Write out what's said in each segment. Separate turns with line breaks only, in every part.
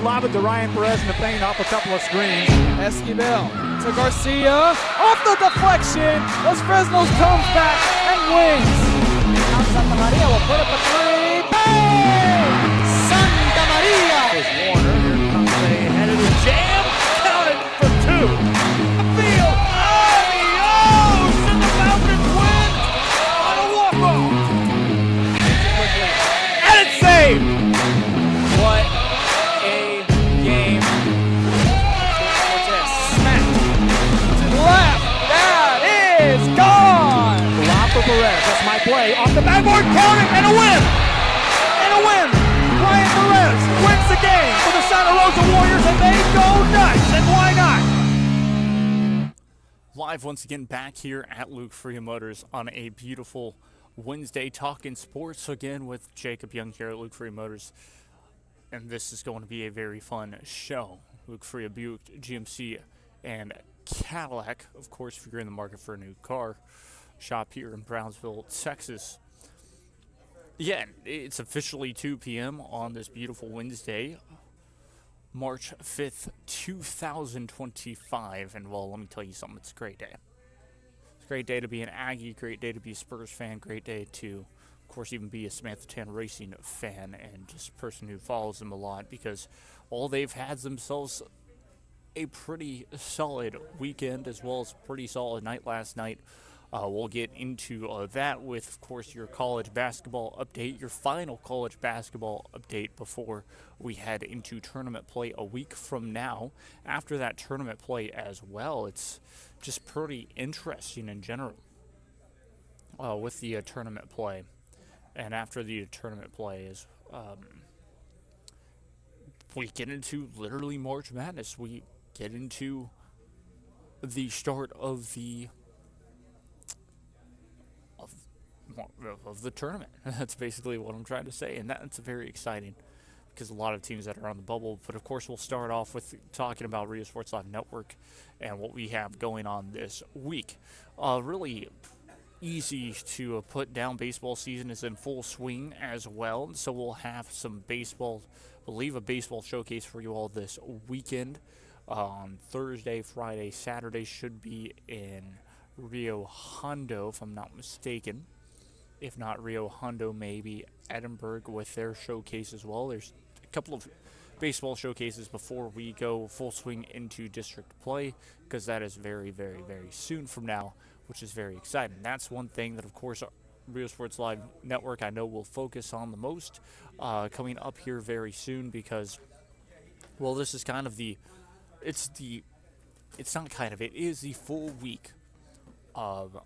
lob it to Ryan Perez in the paint off a couple of screens.
Esquivel to Garcia. Off the deflection. Los Fresnos comes back and wins. Now Santa Maria will put up a three. Bang! Santa Maria!
There's Warner. Here comes a headed jam. Counted for two. Field. Adios! And the Falcons win on a walk-off. And it's saved. What a game.
Smack to the left. That is gone.
Lob for Perez. That's my play. Off the backboard. Count it. And a win. And a win. Ryan Perez wins the game for the Santa Rosa Warriors, and they go nuts. And why not? Live once again back here at Luke Fruia Motors on a beautiful Wednesday, talking sports again with Jacob Young here at Luke Fruia Motors. And this is going to be a very fun show. Luke Fruia, Buick, GMC, and Cadillac. Of course, if you're in the market for a new car, shop here in Brownsville, Texas. Yeah, it's officially 2 p.m. on this beautiful Wednesday, March 5th, 2025. And, well, let me tell you something. It's a great day. It's a great day to be an Aggie, great day to be a Spurs fan, great day to, of course, even be a Samantha Tan Racing fan and just a person who follows them a lot, because all they've had themselves a pretty solid weekend as well as a pretty solid night last night. We'll get into that with, of course, your college basketball update, your final college basketball update before we head into tournament play a week from now. After that tournament play as well, it's just pretty interesting in general with the tournament play. And after the tournament play is we get into literally March Madness. We get into the start of the tournament. That's basically what I'm trying to say, and that's very exciting because a lot of teams that are on the bubble. But of course, we'll start off with talking about Rio Sports Live Network and what we have going on this week. Really easy to put down. Baseball season is in full swing as well, so we'll have some baseball, I believe a baseball showcase for you all this weekend. On Thursday, Friday, Saturday should be in Rio Hondo, if I'm not mistaken. If not Rio Hondo, maybe Edinburgh with their showcase as well. There's a couple of baseball showcases before we go full swing into district play, because that is very, very, very soon from now, which is very exciting. That's one thing that, of course, Rio Sports Live Network I know will focus on the most coming up here very soon, because, well, this is kind of it is the full week of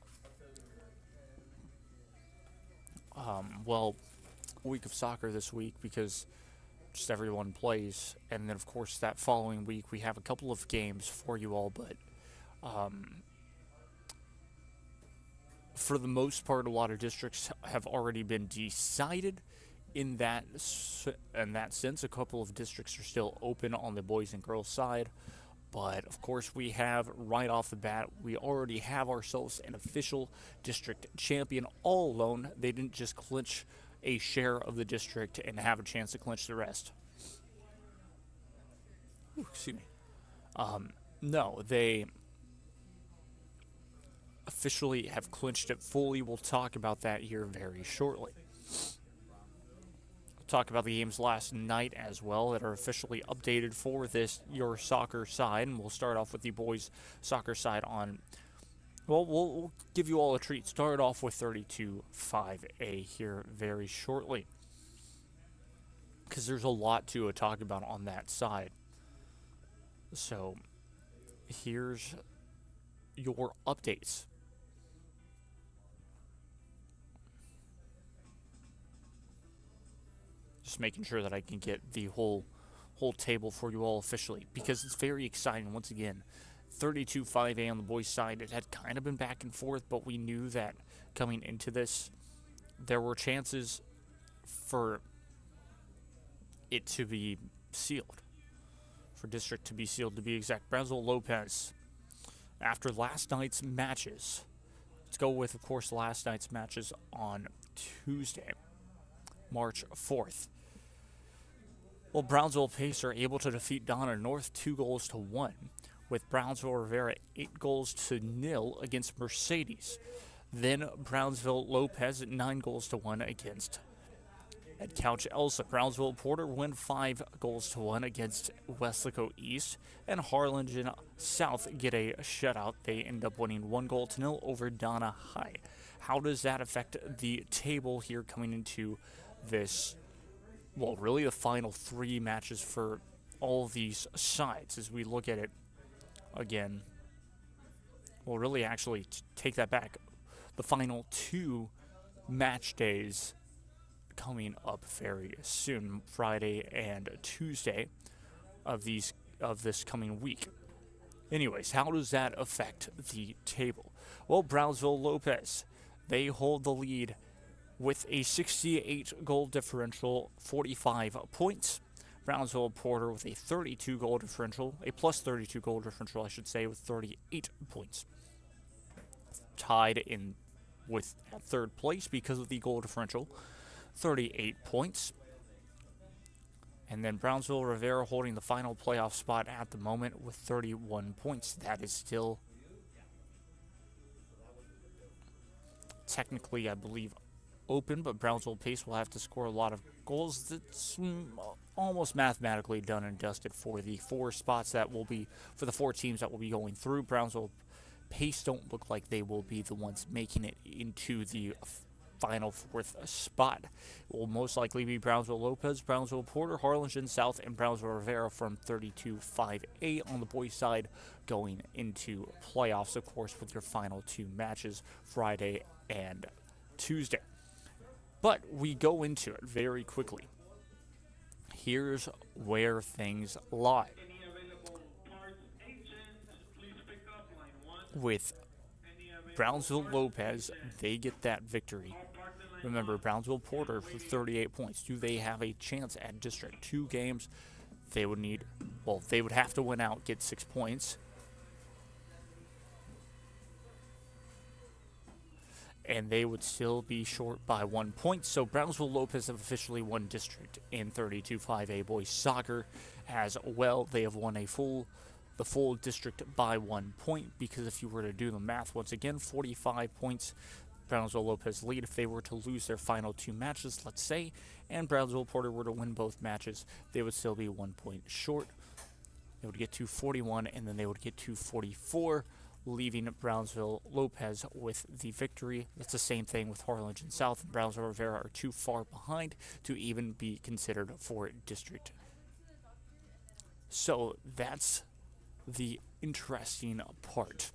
week of soccer this week, because just everyone plays, and then of course that following week we have a couple of games for you all, but for the most part a lot of districts have already been decided in that sense. A couple of districts are still open on the boys and girls side. But, of course, we have, right off the bat, we already have ourselves an official district champion all alone. They didn't just clinch a share of the district and have a chance to clinch the rest. Ooh, excuse me. No, they officially have clinched it fully. We'll talk about that here very shortly. Talk about the games last night as well that are officially updated for this your soccer side, and we'll start off with the boys soccer side on, well, we'll give you all a treat. Start off with 32-5A here very shortly, because there's a lot to talk about on that side. So here's your updates. Just making sure that I can get the whole table for you all officially, because it's very exciting. Once again, 32-5A on the boys' side. It had kind of been back and forth, but we knew that coming into this, there were chances for it to be sealed, for district to be sealed, to be exact. Brownsville Lopez, after last night's matches, let's go with, of course, last night's matches on Tuesday, March 4th. Well, Brownsville Pace are able to defeat Donna North 2-1, with Brownsville Rivera 8-0 against Mercedes. Then Brownsville Lopez 9-1 against Ed Couch Elsa. Brownsville Porter win 5-1 against Weslaco East, and Harlingen South get a shutout. They end up winning 1-0 over Donna High. How does that affect the table here coming into this? Well, really the final 3 matches for all of these sides as we look at it again. Well, really actually take that back. The final 2 match days coming up very soon, Friday and Tuesday of this coming week. Anyways, how does that affect the table? Well, Brownsville Lopez, they hold the lead with a 68 goal differential, 45 points. Brownsville Porter with a 32 goal differential, a plus 32 goal differential, I should say, with 38 points. Tied in with at third place because of the goal differential, 38 points. And then Brownsville Rivera holding the final playoff spot at the moment with 31 points. That is still technically, I believe, open, but Brownsville Pace will have to score a lot of goals. That's almost mathematically done and dusted for the 4 spots that will be, for the 4 teams that will be going through. Brownsville Pace don't look like they will be the ones making it into the final 4th spot. It will most likely be Brownsville Lopez, Brownsville Porter, Harlingen South, and Brownsville Rivera from 32-5A on the boys' side going into playoffs, of course, with your final 2 matches, Friday and Tuesday. But we go into it very quickly. Here's where things lie. With Brownsville Lopez, they get that victory. Remember, Brownsville Porter for 38 points. Do they have a chance at District? 2 games, they would need, well, they would have to win out, get 6 points. And they would still be short by 1 point. So Brownsville Lopez have officially won District in 32-5A boys soccer as well. They have won the full district by 1 point, because if you were to do the math once again, 45 points Brownsville Lopez lead. If they were to lose their final 2 matches, let's say, and Brownsville Porter were to win both matches, they would still be 1 point short. They would get to 41, and then they would get to 44, leaving Brownsville Lopez with the victory. That's the same thing with Harlingen South and Brownsville Rivera are too far behind to even be considered for district. So that's the interesting part.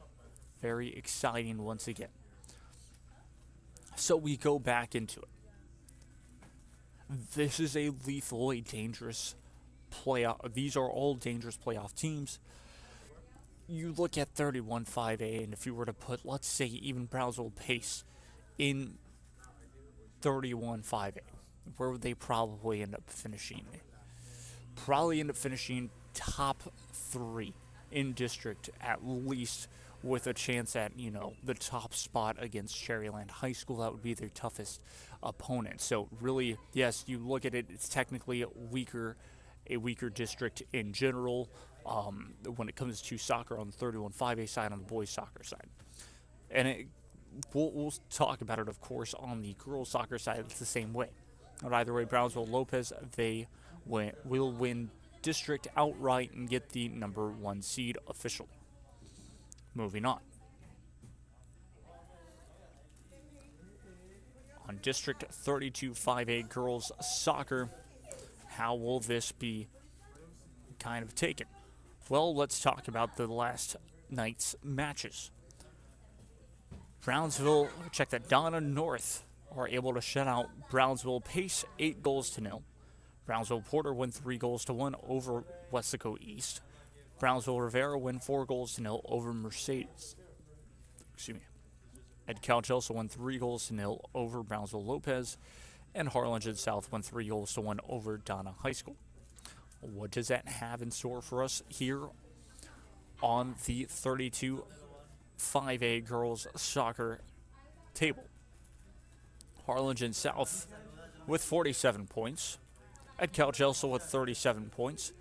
Very exciting once again. So we go back into it. This is a lethal, a dangerous playoff. These are all dangerous playoff teams. You look at 31-5A, and if you were to put, let's say, even Brownsville Pace in 31-5A, where would they probably end up finishing? Probably end up finishing top 3 in district, at least, with a chance at, the top spot against Cherryland High School. That would be their toughest opponent. So really, yes, you look at it, it's technically a weaker district in general when it comes to soccer on the 31-5A side, on the boys soccer side. And we'll talk about it, of course, on the girls soccer side. It's the same way. But either way, Brownsville Lopez, they will win district outright and get the number 1 seed officially. Moving on. On District 32-5A girls soccer, how will this be kind of taken? Well, let's talk about the last night's matches. Donna North are able to shut out Brownsville Pace 8-0. Brownsville Porter win 3-1 over Weslaco East. Brownsville Rivera win 4-0 over Mercedes. Ed Couch also won 3-0 over Brownsville Lopez, and Harlingen South won 3-1 over Donna High School. What does that have in store for us here on the 32-5A girls soccer table? Harlingen South with 47 points. At Couch Elsa with 37 points,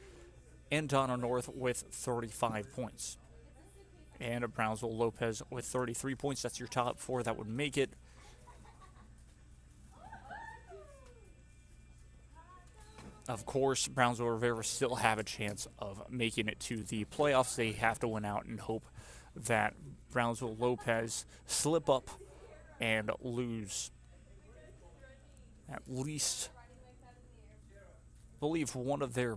and Donna North with 35 points. And Brownsville Lopez with 33 points. That's your top four that would make it. Of course, Brownsville Rivera still have a chance of making it to the playoffs. They have to win out and hope that Brownsville Lopez slip up and lose at least, I believe, one of their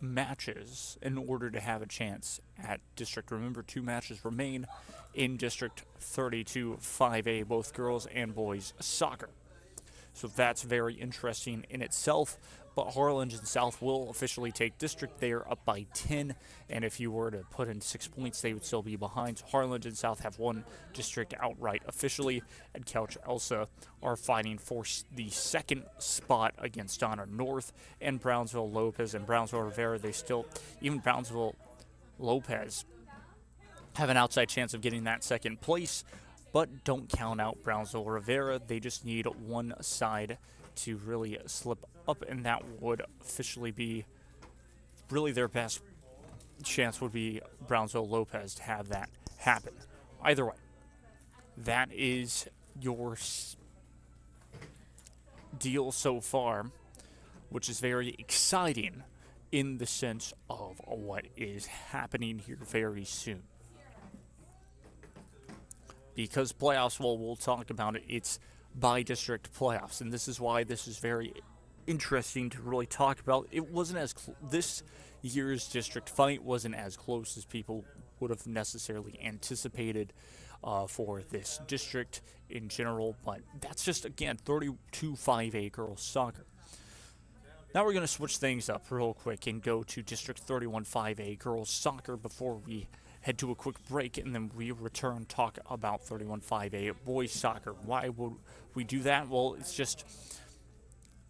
matches in order to have a chance at district. Remember, 2 matches remain in District 32 5A, both girls and boys soccer. So that's very interesting in itself. But Harlan and South will officially take district. They are up by 10, and if you were to put in 6 points, they would still be behind. So Harlan and South have won district outright officially, and Couch Elsa are fighting for the second spot against Donna North and Brownsville Lopez and Brownsville Rivera. They still, even Brownsville Lopez, have an outside chance of getting that second place. But don't count out Brownsville Rivera. They just need one side to really slip up, and that would officially be really their best chance would be Brownsville Lopez to have that happen. Either way, that is your deal so far, which is very exciting in the sense of what is happening here very soon. Because playoffs, well, we'll talk about it, it's by district playoffs, and this is why this is very interesting to really talk about. It wasn't as this year's district fight wasn't as close as people would have necessarily anticipated for this district in general, but that's just, again, 32 5A girls soccer. Now we're going to switch things up real quick and go to District 31 5A girls soccer before we head to a quick break, and then we return talk about 31 5A boys soccer. Why would we do that? Well,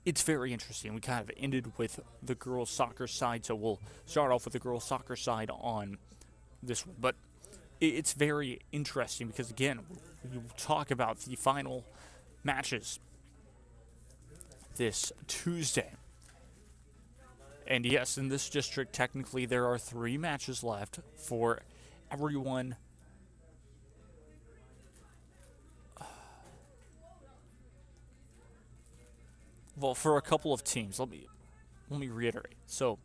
it's very interesting. We kind of ended with the girls soccer side, so we'll start off with the girls soccer side on this one. But it's very interesting because, again, we talk about the final matches this Tuesday. And yes, in this district, technically there are 3 matches left for everyone. Well, for a couple of teams. Let me reiterate. So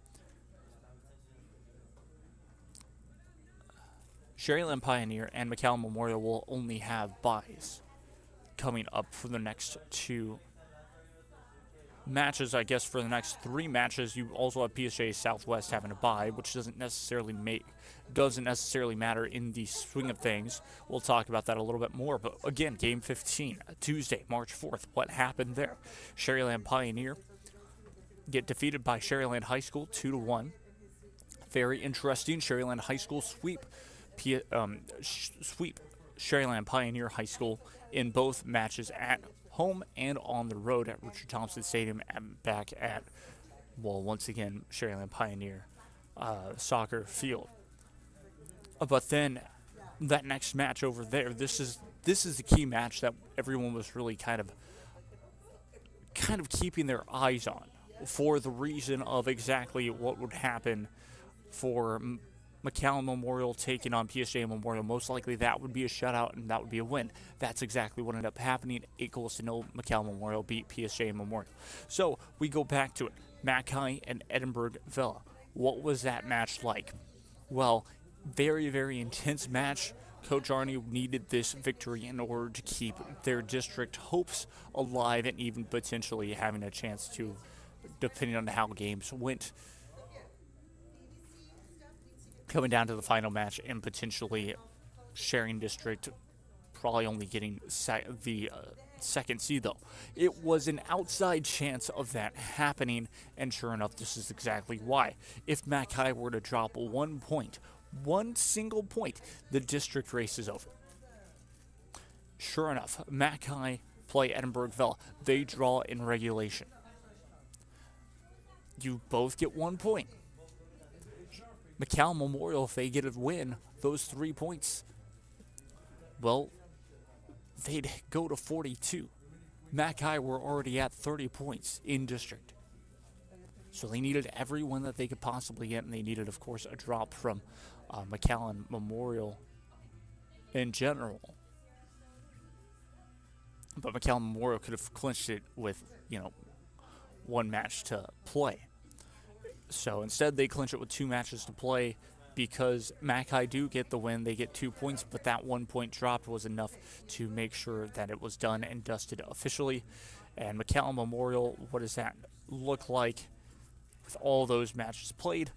Sherryland Pioneer and McAllen Memorial will only have byes coming up for the next 2 matches. I guess for the next 3 matches, you also have PSJ Southwest having a bye, which doesn't necessarily matter in the swing of things. We'll talk about that a little bit more. But again, game 15, Tuesday, March 4th. What happened there? Sherryland Pioneer get defeated by Sherryland High School 2-1. Very interesting. Sherryland High School sweep Sherryland Pioneer High School in both matches at home and on the road at Richard Thompson Stadium and back at, well, once again, Sherryland Pioneer soccer field. But then that next match over there, this is the key match that everyone was really kind of keeping their eyes on for the reason of exactly what would happen for McAllen Memorial taking on PSJ Memorial. Most likely that would be a shutout and that would be a win. That's exactly what ended up happening. 8-0. McAllen Memorial beat PSJ Memorial. So we go back to it. Mackay and Edinburgh Villa. What was that match like? Well, very, very intense match. Coach Arnie needed this victory in order to keep their district hopes alive and even potentially having a chance to, depending on how games went, coming down to the final match and potentially sharing district, probably only getting the second seed, though. It was an outside chance of that happening, and sure enough, this is exactly why. If Mackay were to drop 1 point, 1 single point, the district race is over. Sure enough, Mackay play Edinburgh Villa. They draw in regulation. You both get 1 point. McAllen Memorial, if they get a win, those 3 points, well, they'd go to 42. Mackay were already at 30 points in district. So they needed every win that they could possibly get, and they needed, of course, a drop from McAllen Memorial in general. But McAllen Memorial could have clinched it with, one match to play. So instead, they clinch it with 2 matches to play. Because Mackay do get the win, they get 2 points, but that 1 point drop was enough to make sure that it was done and dusted officially. And McAllen Memorial, what does that look like with all those matches played?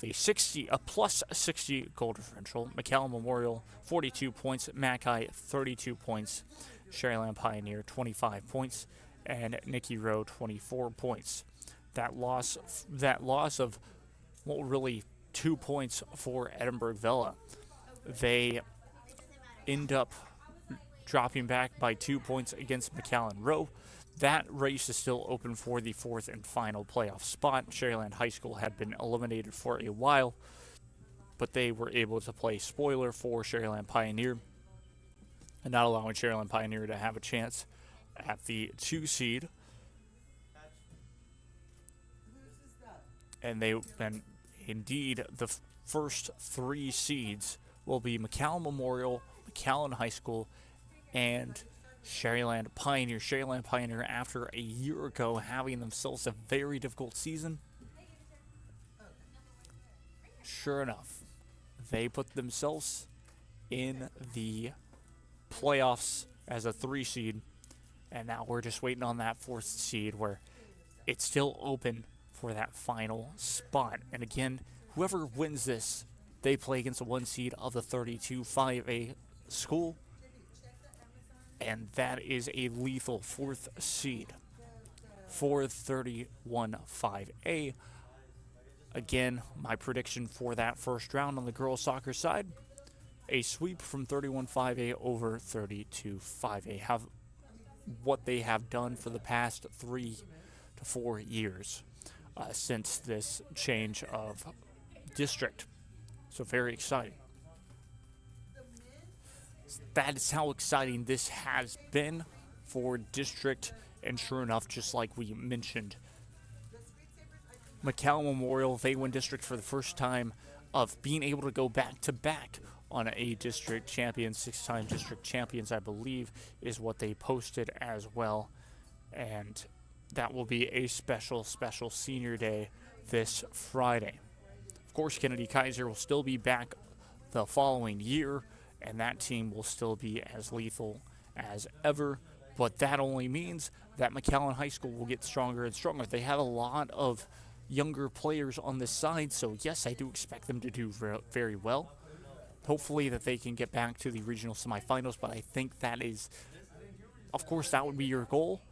With a plus 60 goal differential. McAllen Memorial 42 points, Mackay 32 points, Sharyland Pioneer 25 points, and Nicky Rowe 24 points. That loss of, well, really 2 points for Edinburgh Vella. They end up dropping back by 2 points against McAllen Rowe. That race is still open for the 4th and final playoff spot. Sharyland High School had been eliminated for a while, but they were able to play spoiler for Sharyland Pioneer and not allowing Sharyland Pioneer to have a chance at the 2 seed. And indeed, the first 3 seeds will be McAllen Memorial, McAllen High School, and Sharyland Pioneer. Sharyland Pioneer, after a year ago having themselves a very difficult season, sure enough, they put themselves in the playoffs as a 3 seed, and now we're just waiting on that 4th seed where it's still open for that final spot. And again, whoever wins this, they play against a 1 seed of the 32 5A school, and that is a lethal 4th seed for 31 5A. Again, my prediction for that first round on the girls soccer side, a sweep from 31 5A over 32 5A. Have what they have done for the past 3 to 4 years since this change of district. So very exciting. That is how exciting this has been for district, and sure enough, just like we mentioned, McAllen Memorial, they win district for the first time of being able to go back-to-back on a district champion. 6-time district champions, I believe, is what they posted as well. And that will be a special senior day this Friday. Of course, Kennedy Kaiser will still be back the following year, and that team will still be as lethal as ever. But that only means that McAllen High School will get stronger and stronger. They have a lot of younger players on this side, so yes, I do expect them to do very well. Hopefully that they can get back to the regional semifinals, but I think that is, of course, that would be your goal.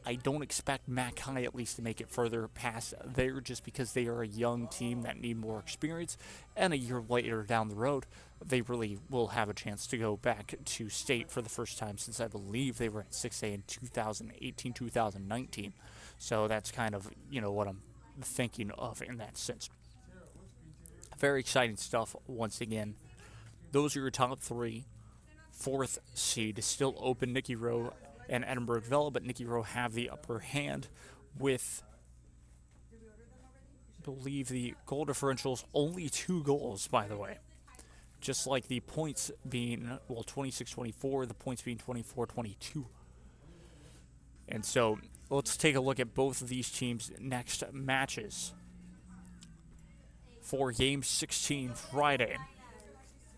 I don't expect Mackay at least to make it further past there, just because they are a young team that need more experience, and a year later down the road, they really will have a chance to go back to state for the first time since I believe they were at 6A in 2018, 2019. So that's kind of, what I'm thinking of in that sense. Very exciting stuff once again. Those are your top 3. 4th seed is still open, Nicky Rowe and Edinburgh Vella, but Nicky Rowe have the upper hand with, I believe, the goal differentials only 2 goals, by the way. Just like the points being, 26-24, the points being 24-22. And so let's take a look at both of these teams' next matches. For Game 16 Friday,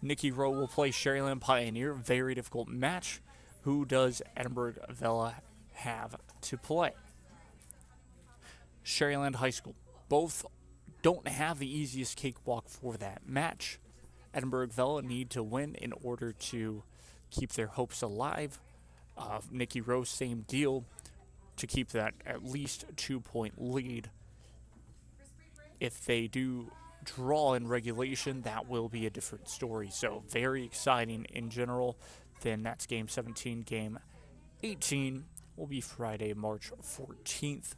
Nicky Rowe will play Sharyland Pioneer. Very difficult match. Who does Edinburgh Vella have to play? Sharyland High School. Both don't have the easiest cakewalk for that match. Edinburgh Vella need to win in order to keep their hopes alive. Nicky Rowe, same deal, to keep that at least 2-point lead. If they do draw in regulation, that will be a different story. So very exciting in general. Then that's Game 17. Game 18 will be Friday, March 14th.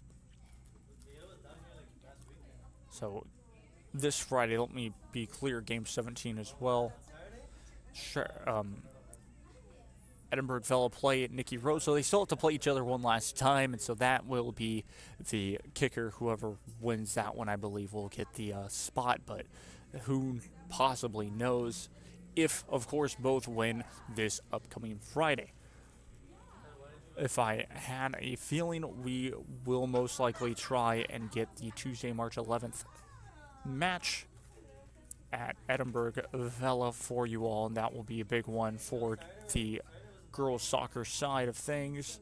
So this Friday, let me be clear, Game 17 as well. Edinburgh Vela play at Nicky Rose, so they still have to play each other one last time, and so that will be the kicker. Whoever wins that one, I believe, will get the spot, but who possibly knows if, of course, both win this upcoming Friday. If I had a feeling, we will most likely try and get the Tuesday, March 11th match at Edinburgh Vela for you all, and that will be a big one for the girls soccer side of things.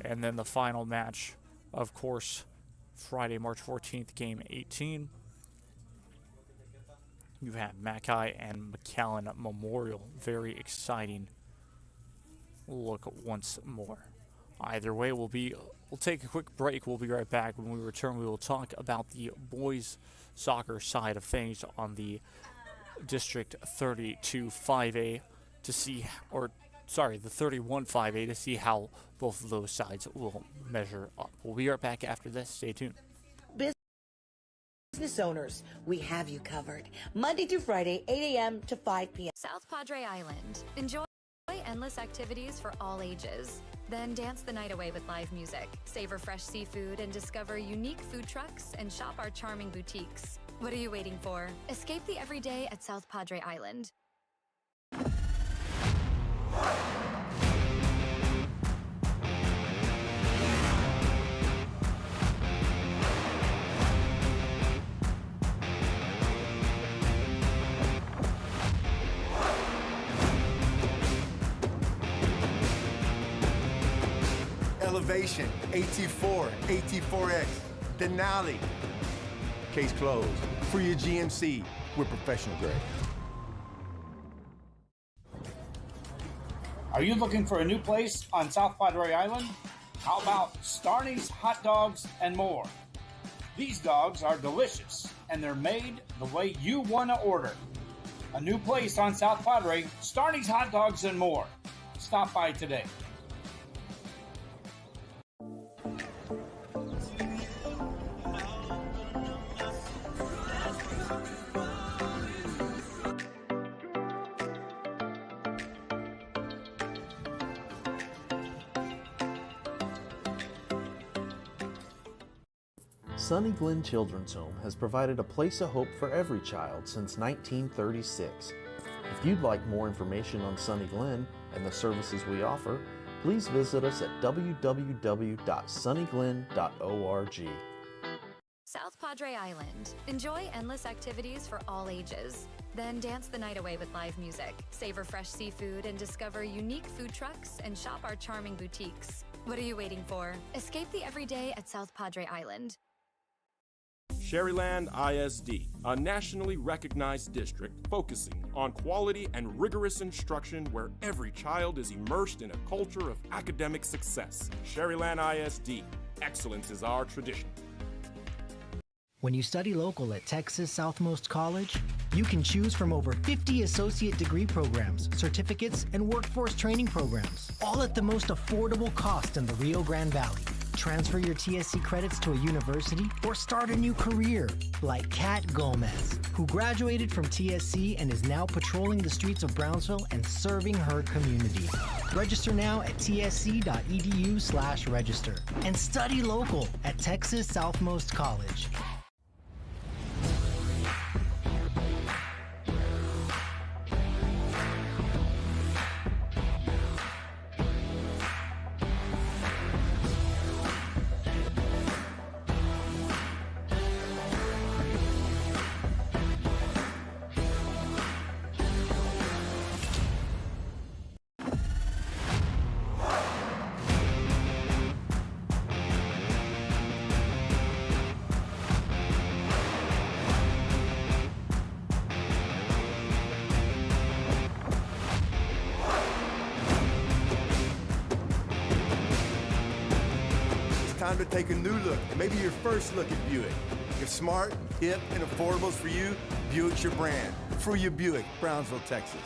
And then the final match, of course, Friday, March 14th, game 18. You have Mackay and McAllen Memorial. Very exciting look once more. Either way, we'll take a quick break. We'll be right back. When we return, we will talk about the boys soccer side of things on the District 32 5A to see, or sorry, the 31 5A to see how both of those sides will measure up. We'll be right back after this. Stay tuned.
Business owners, we have you covered. Monday through Friday, 8 a.m. to 5 p.m.
South Padre Island. Enjoy endless activities for all ages. Then dance the night away with live music. Savor fresh seafood and discover unique food trucks and shop our charming boutiques. What are you waiting for? Escape the everyday at South Padre Island.
Elevation, AT4, AT4X, Denali. Case closed. Fruia GMC, we're professional grade.
Are you looking for a new place on South Padre Island? How about Starney's Hot Dogs and More? These dogs are delicious, and they're made the way you want to order. A new place on South Padre, Starney's Hot Dogs and More. Stop by today.
Sunny Glen Children's Home has provided a place of hope for every child since 1936. If you'd like more information on Sunny Glen and the services we offer, please visit us at www.sunnyglen.org.
South Padre Island. Enjoy endless activities for all ages. Then dance the night away with live music. Savor fresh seafood and discover unique food trucks and shop our charming boutiques. What are you waiting for? Escape the everyday at South Padre Island.
Sherryland ISD, a nationally recognized district focusing on quality and rigorous instruction where every child is immersed in a culture of academic success. Sherryland ISD, excellence is our tradition.
When you study local at Texas Southmost College, you can choose from over 50 associate degree programs, certificates, and workforce training programs, all at the most affordable cost in the Rio Grande Valley. Transfer your TSC credits to a university or start a new career, like Kat Gomez, who graduated from TSC and is now patrolling the streets of Brownsville and serving her community. Register now at tsc.edu/register and study local at Texas Southmost College.
Time to take a new look, maybe your first look at Buick. If smart, hip, and affordable is for you, Buick's your brand. Fruia Buick, Brownsville, Texas.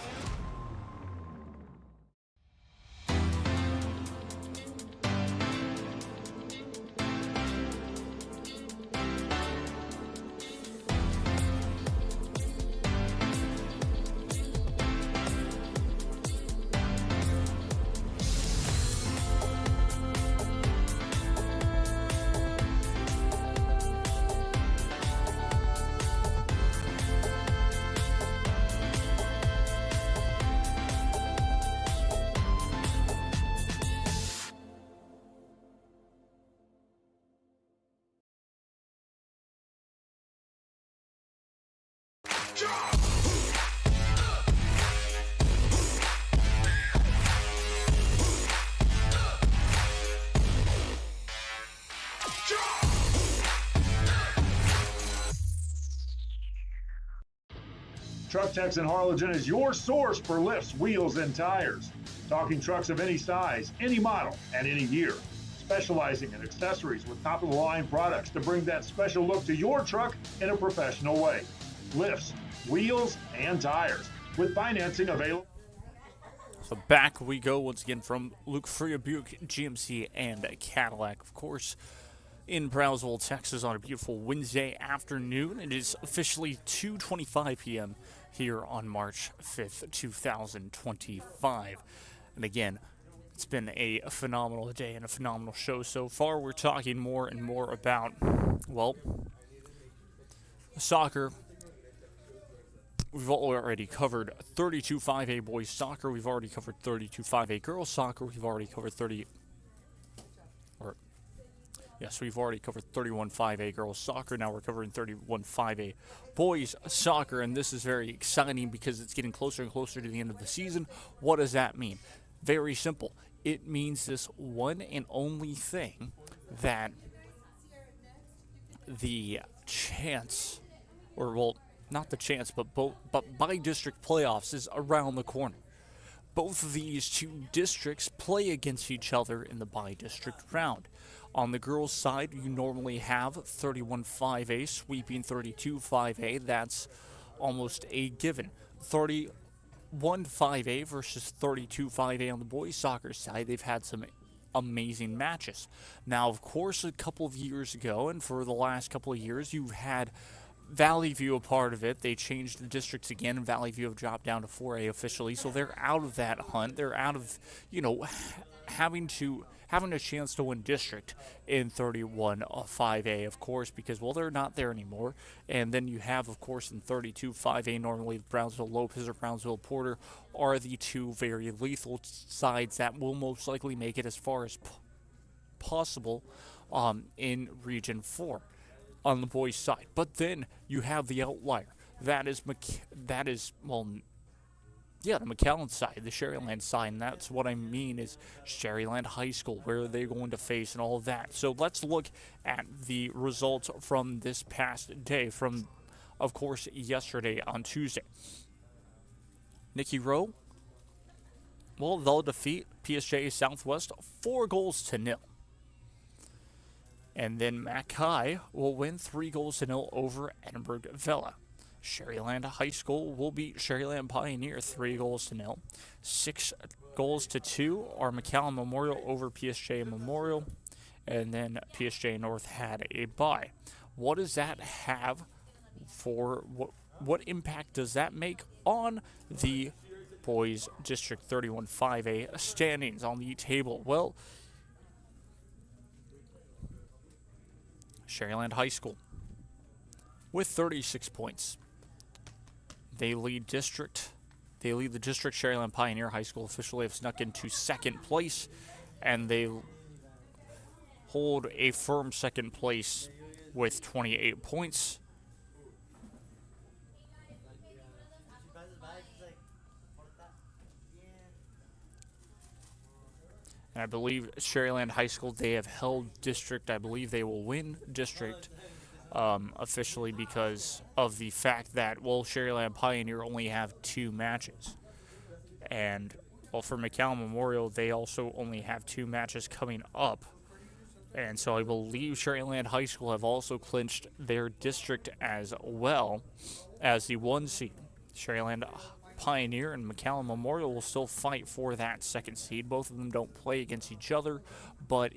Truck Techs in Harlingen is your source for lifts, wheels, and tires. Talking trucks of any size, any model, and any year. Specializing in accessories with top-of-the-line products to bring that special look to your truck in a professional way. Lifts, wheels, and tires with financing available.
So back we go once again from Luke Fruia, Buick, GMC, and Cadillac, of course, in Brownsville, Texas, on a beautiful Wednesday afternoon. It is officially 2:25 p.m. here on March 5th, 2025. And again, it's been a phenomenal day and a phenomenal show so far. We're talking more and more about, well, soccer. We've already covered 32 5A boys soccer. We've already covered 32 5A girls soccer. We've already covered 31 5A girls soccer. Now we're covering 31 5A boys soccer, and this is very exciting because it's getting closer and closer to the end of the season. What does that mean? Very simple. It means this one and only thing, that the chance, or well, not the chance, but by district playoffs is around the corner. Both of these two districts play against each other in the by-district round. On the girls' side, you normally have 31 5A sweeping 32 5A. That's almost a given. 31 5A versus 32 5A on the boys' soccer side. They've had some amazing matches. Now, of course, a couple of years ago, and for the last couple of years, you've had Valley View a part of it. They changed the districts again, and Valley View have dropped down to 4A officially, so they're out of that hunt. They're out of, having a chance to win district in 31 5A, of course, because, well, they're not there anymore. And then you have, of course, in 32 5A, normally Brownsville Lopez or Brownsville Porter are the two very lethal sides that will most likely make it as far as possible in Region 4 on the boys' side. But then you have the outlier. The McAllen side, the Sherryland side, and that's what I mean is Sherryland High School, where they're going to face and all of that. So let's look at the results from this past day, from, of course, yesterday on Tuesday. Nicky Rowe, well, they'll defeat PSJ Southwest 4-0. And then Mackay will win 3-0 over Edinburgh Villa. Sherryland High School will beat Sherryland Pioneer 3-0. 6-2 are McAllen Memorial over PSJ Memorial. And then PSJ North had a bye. What does that have for, what impact does that make on the boys District 31 5A standings on the table? Well, Sherryland High School with 36 points. They lead the district. Sherryland Pioneer High School officially have snuck into second place, and they hold a firm second place with 28 points. And I believe Sherryland High School, they have held district. I believe they will win district officially because of the fact that, well, Sherryland Pioneer only have 2 matches. And, well, for McAllen Memorial, they also only have 2 matches coming up. And so I believe Sherryland High School have also clinched their district as well as the 1 seed. Sherryland Pioneer and McAllen Memorial will still fight for that 2nd seed. Both of them don't play against each other, but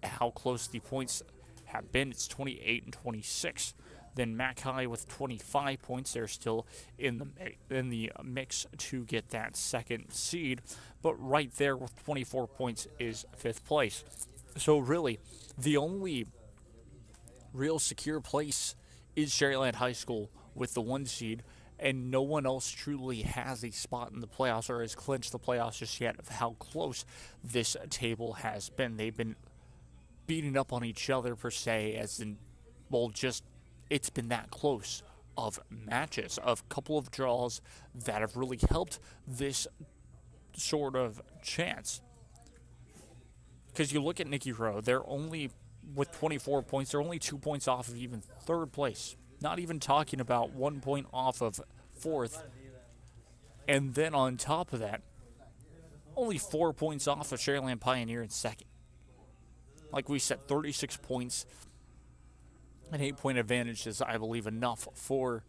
how close the points have been, it's 28 and 26. Then Mackay with 25 points, they're still in the mix to get that 2nd seed, but right there with 24 points is 5th place. So really, the only real secure place is Sherryland High School with the 1 seed, and no one else truly has a spot in the playoffs or has clinched the playoffs just yet of how close this table has been. They've been beating up on each other, per se, as in, well, just it's been that close of matches, of couple of draws that have really helped this sort of chance. Because you look at Nicky Rowe, they're only, with 24 points, they're only 2 points off of even third place. Not even talking about 1 point off of fourth. And then on top of that, only 4 points off of Sharyland Pioneer in second. Like we said, 36 points. An 8-point advantage is, I believe, enough for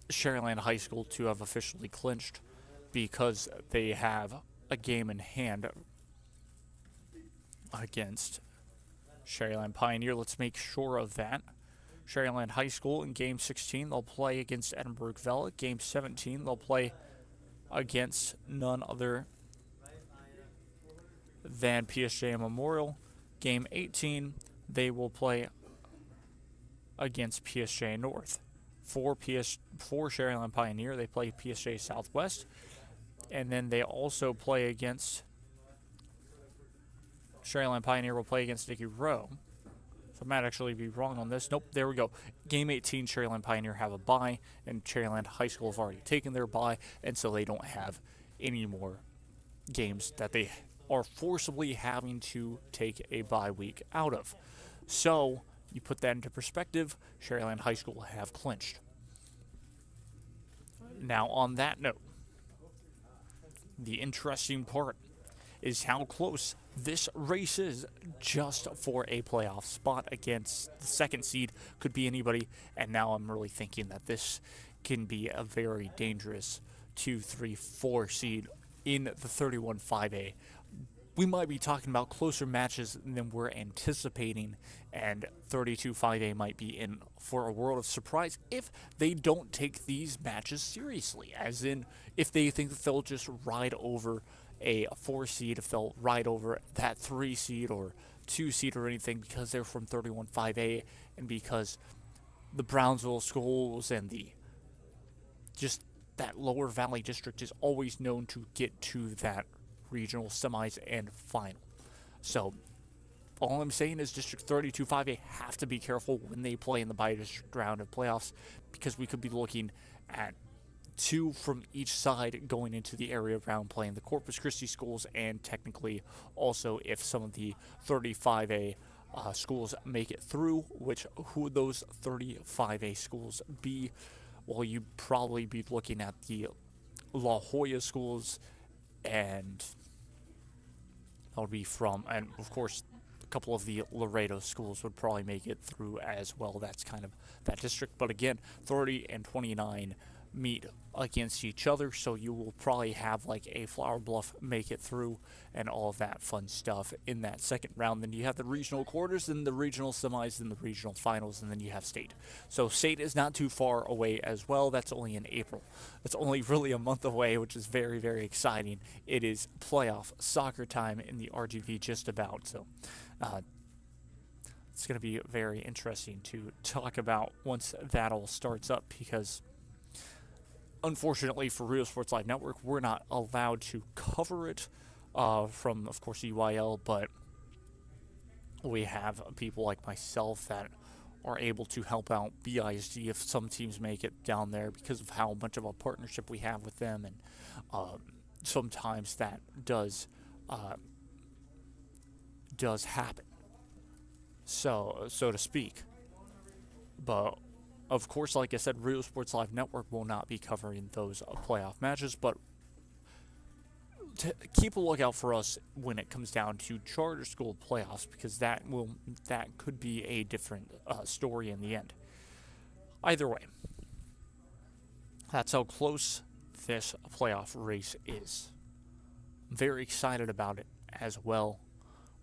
Sharyland High School to have officially clinched because they have a game in hand against Sharyland Pioneer. Let's make sure of that. Sharyland High School in Game 16, they'll play against Edinburgh Vela. Game 17, they'll play against none other than PSJ Memorial. Game 18, they will play against PSJ North. For Sharyland Pioneer, they play PSJ Southwest. And then they also play against Sharyland Pioneer will play against Nicky Rowe. So I might actually be wrong on this. Nope, there we go. Game 18, Sharyland Pioneer have a bye, and Sharyland High School have already taken their bye, and so they don't have any more games that they are forcibly having to take a bye week out of. So you put that into perspective, Sharyland High School have clinched. Now on that note, the interesting part is how close this race is just for a playoff spot against the second seed. Could be anybody, and now I'm really thinking that this can be a very dangerous 2, 3, 4 seed in the 31-5A. We might be talking about closer matches than we're anticipating, and 32-5A might be in for a world of surprise if they don't take these matches seriously, as in if they think that they'll just ride over a 4 seed, if they'll ride over that 3 seed or 2 seed or anything because they're from 31-5A and because the Brownsville schools and just that lower valley district is always known to get to that regional semis and final. So all I'm saying is District 32-5A have to be careful when they play in the bi-district round of playoffs, because we could be looking at 2 from each side going into the area round playing the Corpus Christi schools, and technically also if some of the 35A schools make it through, which who would those 35A schools be? Well, you'd probably be looking at the La Jolla schools, and that would be from, and of course a couple of the Laredo schools would probably make it through as well. That's kind of that district. But again, 30 and 29 meet against each other, so you will probably have like a Flower Bluff make it through and all of that fun stuff in that second round. Then you have the regional quarters, then the regional semis, then the regional finals, and then you have state. So state is not too far away as well. That's only in April. That's only really a month away, which is very, very exciting. It is playoff soccer time in the RGV just about, so it's going to be very interesting to talk about once that all starts up, because unfortunately for Real Sports Live Network, we're not allowed to cover it from, of course, UIL, but we have people like myself that are able to help out BISD if some teams make it down there because of how much of a partnership we have with them, and sometimes that does happen, so to speak. But of course, like I said, Real Sports Live Network will not be covering those playoff matches, but keep a lookout for us when it comes down to charter school playoffs, because that could be a different story in the end. Either way, that's how close this playoff race is. I'm very excited about it as well.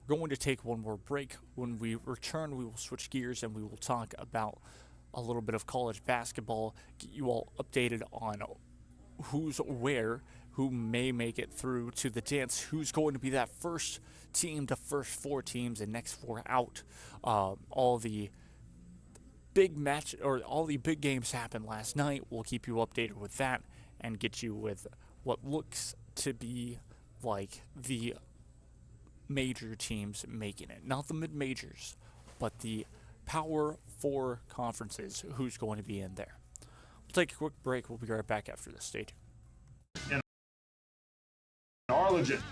We're going to take one more break. When we return, we will switch gears and we will talk about a little bit of college basketball, get you all updated on who's where, who may make it through to the dance, who's going to be that first team to first 4 teams and next 4 out. All the big games happened last night. We'll keep you updated with that and get you with what looks to be like the major teams making it. Not the mid-majors, but the Power 4 conferences. Who's going to be in there? We'll take a quick break. We'll be right back after this. Stay tuned.
In Arlington.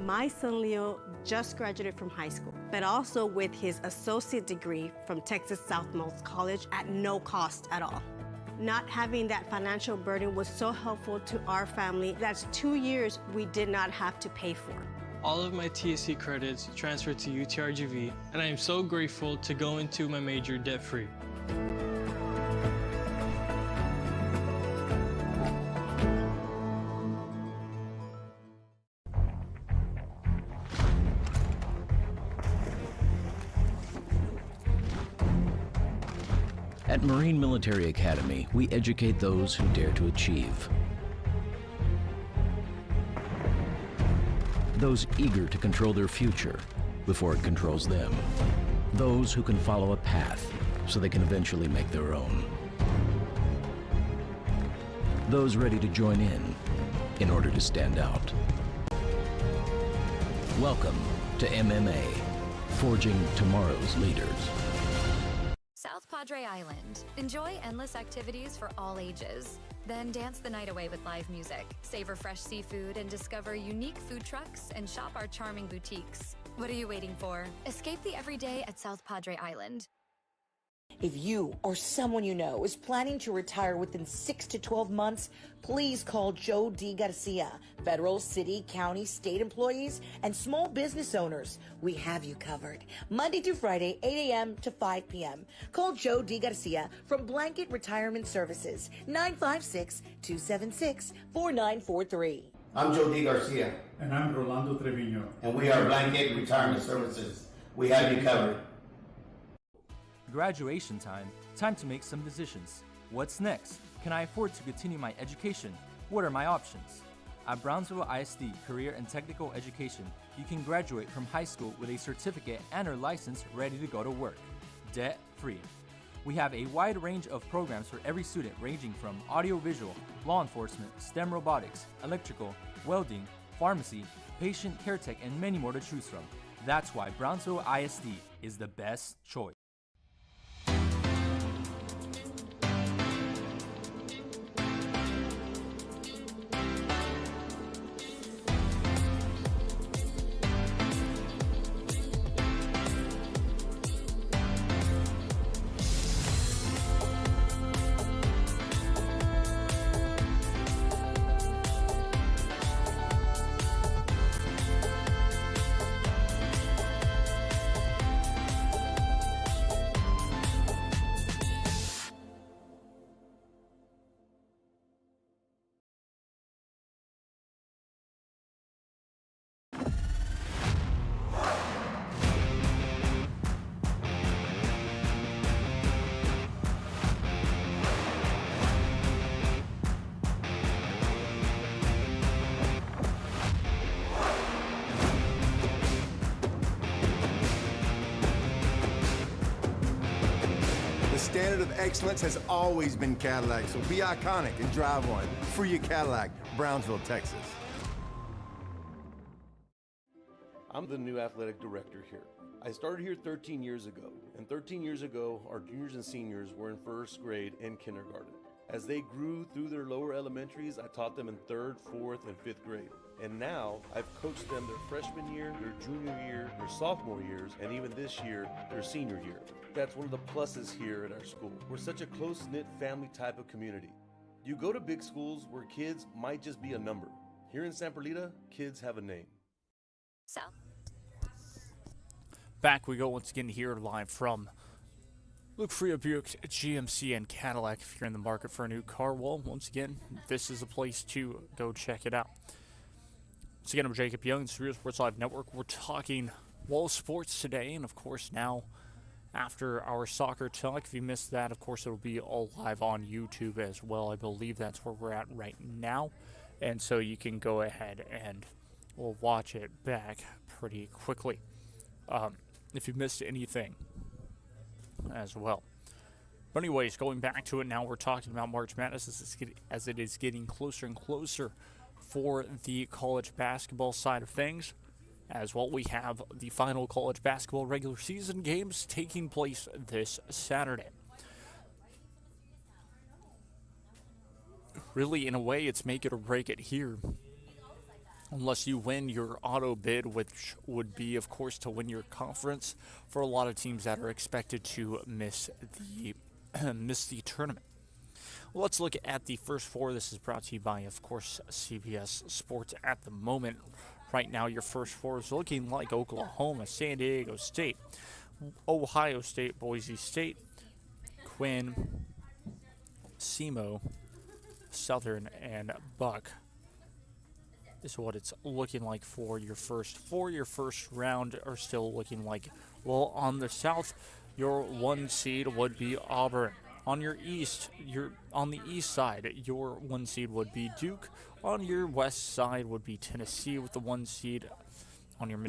My son Leo just graduated from high school, but also with his associate degree from Texas Southmost College at no cost at all. Not having that financial burden was so helpful to our family. That's 2 years we did not have to pay for.
All of my TSC credits transferred to UTRGV, and I am so grateful to go into my major debt-free.
At Marine Military Academy, we educate those who dare to achieve. Those eager to control their future before it controls them. Those who can follow a path so they can eventually make their own. Those ready to join in order to stand out. Welcome to MMA, forging tomorrow's leaders.
South Padre Island. Enjoy endless activities for all ages. Then dance the night away with live music, savor fresh seafood, and discover unique food trucks and shop our charming boutiques. What are you waiting for? Escape the everyday at South Padre Island.
If you or someone you know is planning to retire within 6 to 12 months, please call Joe D. Garcia. Federal, city, county, state employees, and small business owners, we have you covered. Monday through Friday, 8 a.m. to 5 p.m. Call Joe D. Garcia from Blanket Retirement Services, 956-276-4943.
I'm Joe D. Garcia.
And I'm Rolando Trevino.
And we are Blanket Retirement Services. We have you covered.
Graduation time. Time to make some decisions. What's next? Can I afford to continue my education? What are my options? At Brownsville ISD Career and Technical Education, you can graduate from high school with a certificate and or license ready to go to work, debt-free. We have a wide range of programs for every student ranging from audiovisual, law enforcement, STEM robotics, electrical, welding, pharmacy, patient care tech, and many more to choose from. That's why Brownsville ISD is the best choice.
The standard of excellence has always been Cadillac, so be iconic and drive one. Fruia Cadillac, Brownsville, Texas.
I'm the new athletic director here. I started here 13 years ago, and 13 years ago, our juniors and seniors were in first grade and kindergarten. As they grew through their lower elementaries, I taught them in 3rd, 4th, and 5th grade. And now, I've coached them their freshman year, their junior year, their sophomore years, and even this year, their senior year. That's one of the pluses here at our school. We're such a close-knit family type of community. You go to big schools where kids might just be a number. Here in San Perlita, kids have a name.
South.
Back we go once again here live from Luke Fruia Buick GMC and Cadillac. If you're in the market for a new car, well, once again, this is a place to go check it out. Once again, I'm Jacob Young, it's Real Sports Live Network. We're talking wall sports today, and of course now after our soccer talk, if you missed that, of course it'll be all live on YouTube as well. I believe that's where we're at right now, and so you can go ahead and we'll watch it back pretty quickly if you missed anything as well. But anyways, going back to it now, we're talking about March Madness as it is getting closer and closer for the college basketball side of things, as well, we have the final college basketball regular season games taking place this Saturday. Really, in a way, it's make it or break it here. Unless you win your auto bid, which would be, of course, to win your conference for a lot of teams that are expected to miss the tournament. Well, let's look at the first four. This is brought to you by, of course, CBS Sports at the moment. Right now, your first four is looking like Oklahoma, San Diego State, Ohio State, Boise State, Quinn, SEMO, Southern, and Buck. This is what it's looking like for your first four. Your first round are still looking like, well, on the south, your 1 seed would be Auburn. On your on the east side, your 1 seed would be Duke. On your west side would be Tennessee with the 1 seed. On your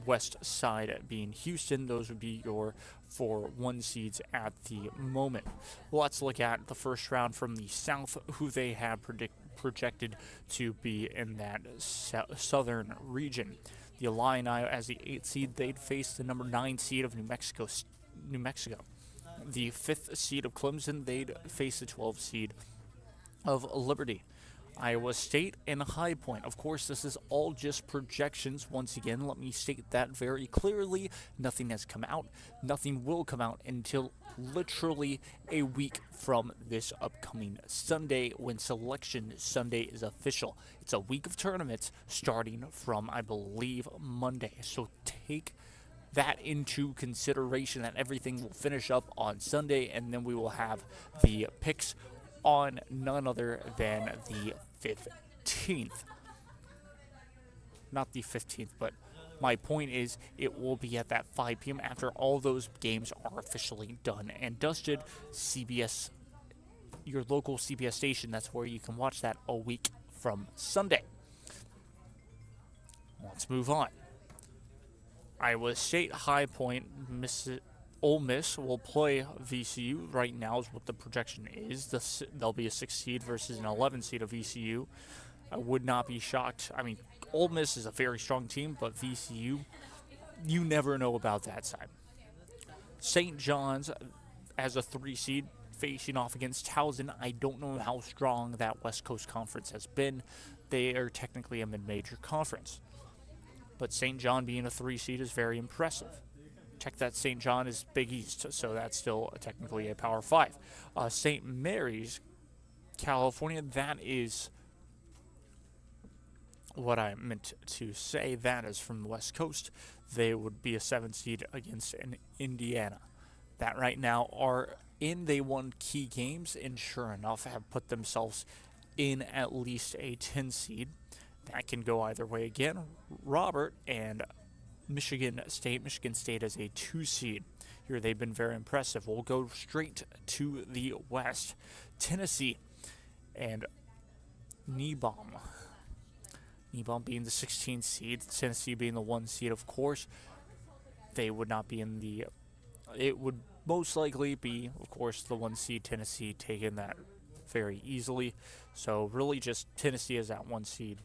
west side being Houston. Those would be your 4 1 seeds at the moment. Well, let's look at the first round from the south, who they have projected to be in that southern region. The Illini, as the 8th seed, they'd face the number 9 seed of New Mexico. The 5th seed of Clemson, they'd face the 12th seed of Liberty. Iowa State and High Point. Of course, this is all just projections. Once again, let me state that very clearly. Nothing has come out. Nothing will come out until literally a week from this upcoming Sunday, when Selection Sunday is official. It's a week of tournaments starting from, I believe, Monday. So take that into consideration, that everything will finish up on Sunday, and then we will have the picks on none other than the 15th. Not the 15th, but my point is it will be at that 5 p.m. after all those games are officially done and dusted. CBS, your local CBS station, that's where you can watch that a week from Sunday. Let's move on. Iowa State, High Point, Ole Miss will play VCU. Right now is what the projection is. They'll be a 6 seed versus an 11 seed of VCU. I would not be shocked. I mean, Ole Miss is a very strong team, but VCU, you never know about that side. St. John's as a 3 seed facing off against Towson. I don't know how strong that West Coast Conference has been. They are technically a mid-major conference. But St. John being a 3 seed is very impressive. Check that St. John is Big East, so that's still technically a Power 5. St. Mary's, California, that is what I meant to say. That is from the West Coast. They would be a 7 seed against an Indiana. That right now are in. They won key games and sure enough have put themselves in at least a 10 seed. That can go either way again. Robert and Michigan State as a 2 seed. Here they've been very impressive. We'll go straight to the west. Tennessee and Nebaum. Nebaum being the 16th seed. Tennessee being the 1 seed, of course. They would not be in the... It would most likely be, of course, the 1 seed Tennessee taking that very easily. So really just Tennessee as that 1 seed.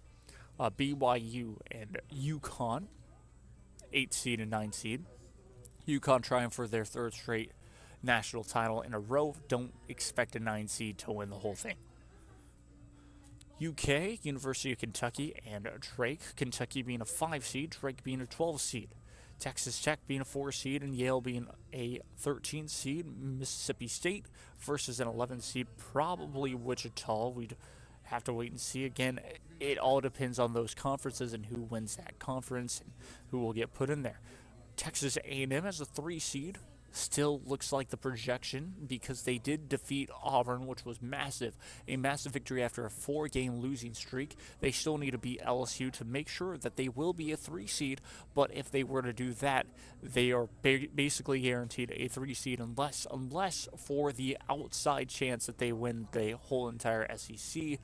BYU and UConn, 8 seed and 9 seed. UConn trying for their 3rd straight national title in a row. Don't expect a 9 seed to win the whole thing. UK, University of Kentucky, and Drake. Kentucky being a 5 seed, Drake being a 12 seed. Texas Tech being a 4 seed, and Yale being a 13 seed. Mississippi State versus an 11 seed, probably Wichita. We'd have to wait and see. Again, it all depends on those conferences and who wins that conference and who will get put in there. Texas A&M as a 3 seed still looks like the projection because they did defeat Auburn, which was massive. A massive victory after a 4-game losing streak. They still need to beat LSU to make sure that they will be a 3 seed, but if they were to do that, they are basically guaranteed a 3 seed unless for the outside chance that they win the whole entire SEC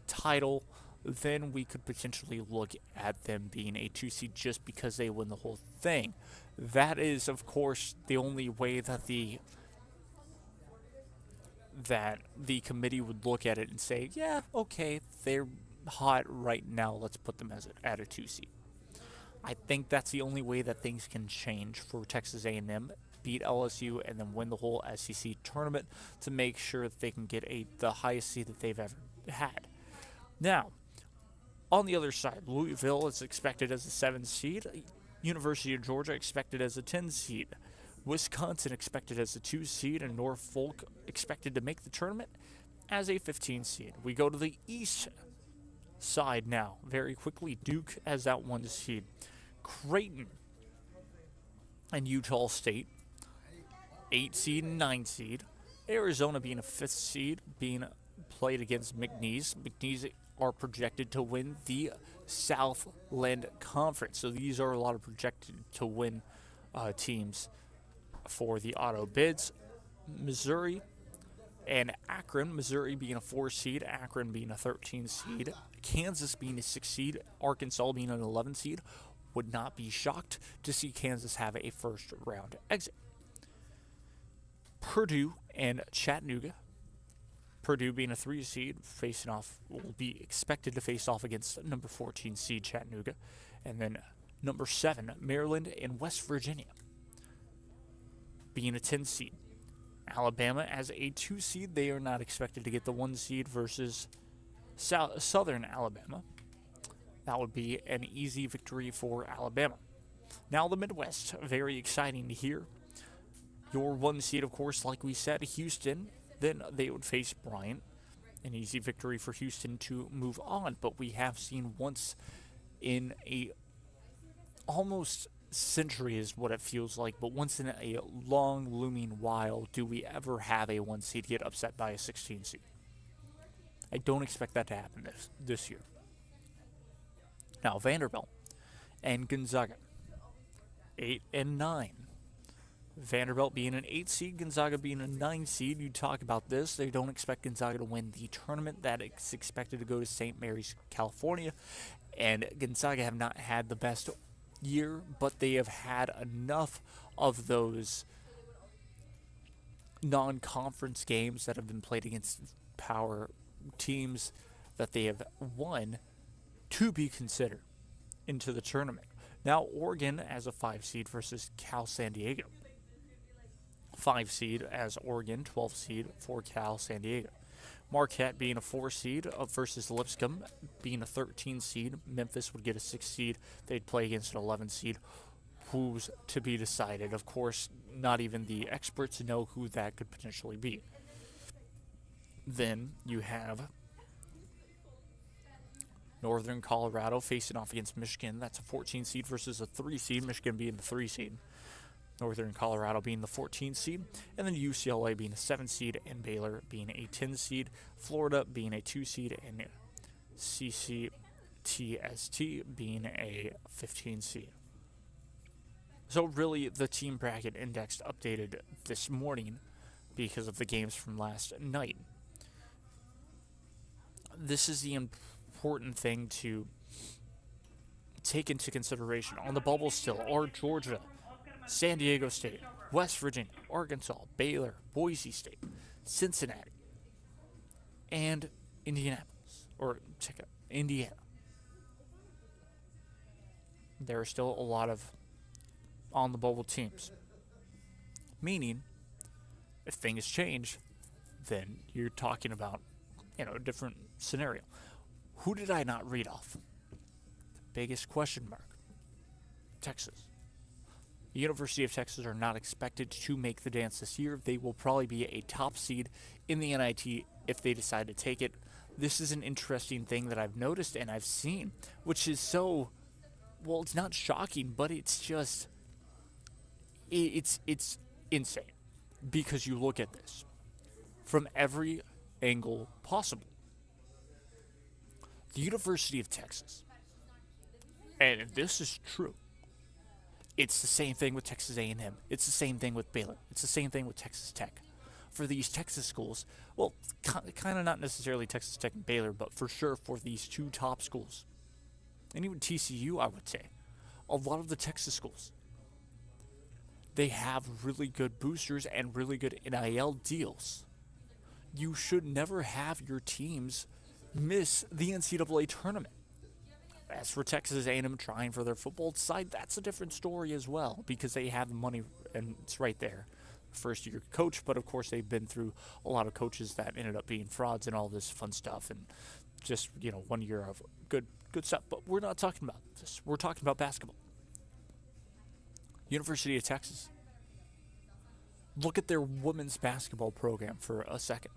title, then we could potentially look at them being a 2 seed just because they win the whole thing. That is, of course, the only way that the that the committee would look at it and say, yeah, okay, they're hot right now, let's put them at a 2 seed. I think that's the only way that things can change for Texas A&M, beat LSU and then win the whole SEC tournament to make sure that they can get the highest seed that they've ever had. Now, on the other side, Louisville is expected as a 7 seed, University of Georgia expected as a 10 seed, Wisconsin expected as a 2 seed, and Norfolk expected to make the tournament as a 15 seed. We go to the East side now, very quickly. Duke as that 1 seed. Creighton and Utah State, 8 seed and 9 seed. Arizona being a 5th seed, being played against McNeese. McNeese are projected to win the Southland Conference. So these are a lot of projected to win teams for the auto bids. Missouri and Akron, Missouri being a 4 seed, Akron being a 13 seed, Kansas being a 6 seed, Arkansas being an 11 seed. Would not be shocked to see Kansas have a first round exit. Purdue and Chattanooga. Purdue being a 3 seed, will be expected to face off against number 14 seed Chattanooga. And then number 7, Maryland and West Virginia being a 10 seed. Alabama as a 2 seed, they are not expected to get the 1 seed versus Southern Alabama. That would be an easy victory for Alabama. Now the Midwest, very exciting to hear. Your 1 seed, of course, like we said, Houston. Then they would face Bryant. An easy victory for Houston to move on. But we have seen once in a almost century is what it feels like, but once in a long looming while do we ever have a 1 seed get upset by a 16 seed. I don't expect that to happen this year. Now Vanderbilt and Gonzaga, 8 and 9. Vanderbilt being an 8 seed, Gonzaga being a 9 seed. You talk about this. They don't expect Gonzaga to win the tournament. That is expected to go to St. Mary's, California. And Gonzaga have not had the best year, but they have had enough of those non-conference games that have been played against power teams that they have won to be considered into the tournament. Now Oregon as a 5 seed versus Cal San Diego. 5 seed as Oregon, 12 seed for Cal San Diego. Marquette being a 4 seed versus Lipscomb being a 13 seed. Memphis would get a 6 seed. They'd play against an 11 seed. Who's to be decided? Of course, not even the experts know who that could potentially be. Then you have Northern Colorado facing off against Michigan. That's a 14 seed versus a 3 seed. Michigan being the 3 seed. Northern Colorado being the 14 seed, and then UCLA being a 7 seed, and Baylor being a 10 seed, Florida being a 2 seed, and CCTST being a 15 seed. So really, the team bracket index updated this morning because of the games from last night. This is the important thing to take into consideration. On the bubble still are Georgia, San Diego State, West Virginia, Arkansas, Baylor, Boise State, Cincinnati, and Indianapolis, or Indiana. There are still a lot of on the bubble teams. Meaning, if things change, then you're talking about, a different scenario. Who did I not read off? The biggest question mark. Texas. The University of Texas are not expected to make the dance this year. They will probably be a top seed in the NIT if they decide to take it. This is an interesting thing that I've noticed and I've seen, which is it's not shocking, but it's just, it's insane. Because you look at this from every angle possible. The University of Texas, and this is true, it's the same thing with Texas A&M. It's the same thing with Baylor. It's the same thing with Texas Tech. For these Texas schools, well, kind of not necessarily Texas Tech and Baylor, but for sure for these 2 top schools, and even TCU, I would say, a lot of the Texas schools, they have really good boosters and really good NIL deals you should never have your teams miss the NCAA tournament. As for Texas A&M trying for their football side, that's a different story as well, because they have the money and it's right there. First year coach, but of course they've been through a lot of coaches that ended up being frauds and all this fun stuff, and just 1 year of good stuff. But we're not talking about this. We're talking about basketball. University of Texas. Look at their women's basketball program for a second.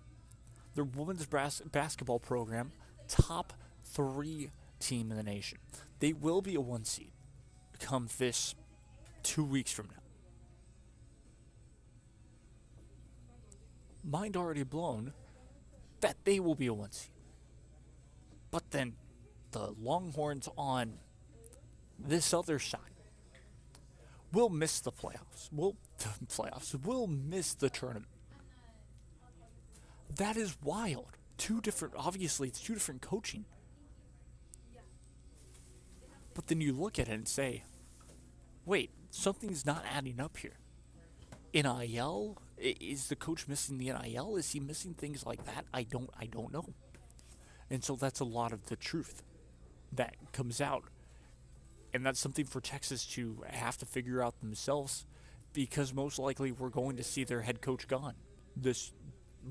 Their women's basketball program, top 3 team in the nation. They will be a 1 seed come this 2 weeks from now. Mind already blown that they will be a 1 seed. But then the Longhorns on this other side will miss the playoffs. Will miss the tournament. That is wild. Obviously it's 2 different coaching. But then you look at it and say, wait, something's not adding up here. NIL? Is the coach missing the NIL? Is he missing things like that? I don't know. And so that's a lot of the truth that comes out. And that's something for Texas to have to figure out themselves, because most likely we're going to see their head coach gone this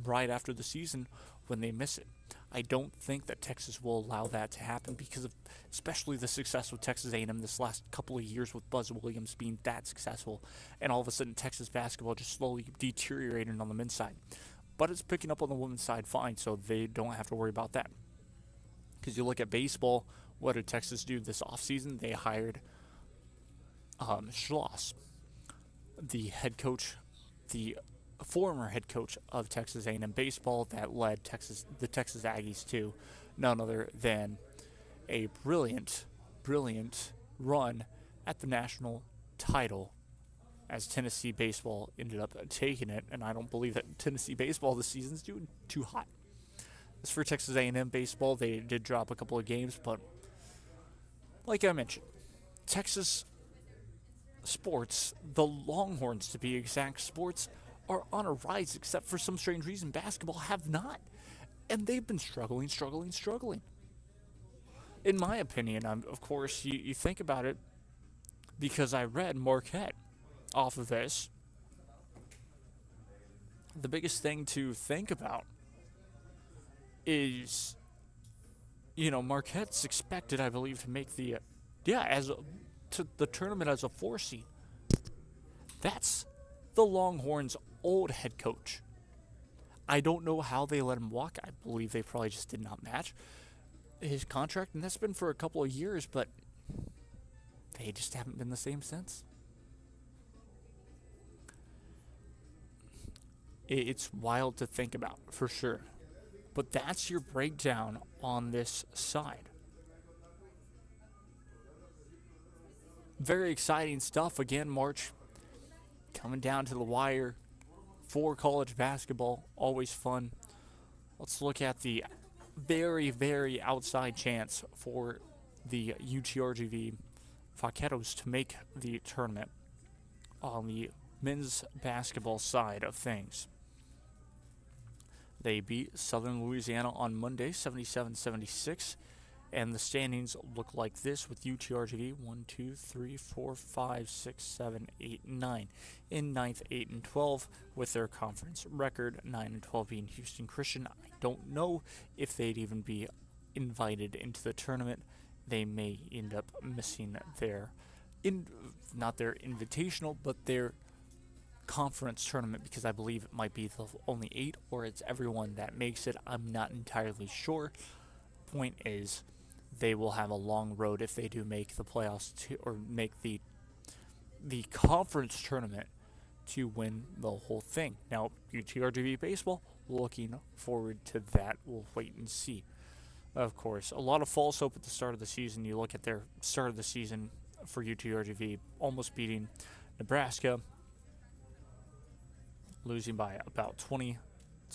right after the season when they miss it. I don't think that Texas will allow that to happen because of especially the success with Texas A&M this last couple of years with Buzz Williams being that successful, and all of a sudden Texas basketball just slowly deteriorating on the men's side. But it's picking up on the women's side fine, so they don't have to worry about that. Because you look at baseball, what did Texas do this offseason? They hired Schloss, the head coach, the former head coach of Texas A&M baseball that led the Texas Aggies to none other than a brilliant run at the national title, as Tennessee baseball ended up taking it, and I don't believe that Tennessee baseball this season's doing too hot. As for Texas A&M baseball, they did drop a couple of games, but like I mentioned, Texas sports, the Longhorns to be exact, sports are on a rise, except for some strange reason basketball have not. And they've been struggling. In my opinion, of course, you think about it, because I read Marquette off of this. The biggest thing to think about is, Marquette's expected, I believe, to make the tournament as a 4 seed. That's the Longhorns' old head coach. I don't know how they let him walk. I believe they probably just did not match his contract, and that's been for a couple of years, but they just haven't been the same since. It's wild to think about, for sure. But that's your breakdown on this side. Very exciting stuff. Again, March coming down to the wire for college basketball. Always fun. Let's look at the very, very outside chance for the UTRGV Vaqueros to make the tournament on the men's basketball side of things. They beat Southern Louisiana on Monday, 77-76. And the standings look like this with UTRGV 1, 2, 3, 4, 5, 6, 7, 8, 9 in 9th, 8, and 12 with their conference record. 9 and 12 being Houston Christian. I don't know if they'd even be invited into the tournament. They may end up missing their, not their invitational, but their conference tournament, because I believe it might be the only 8 or it's everyone that makes it. I'm not entirely sure. Point is, they will have a long road if they do make the playoffs or make the conference tournament to win the whole thing. Now, UTRGV baseball, looking forward to that. We'll wait and see. Of course, a lot of false hope at the start of the season. You look at their start of the season for UTRGV, almost beating Nebraska, losing by about 20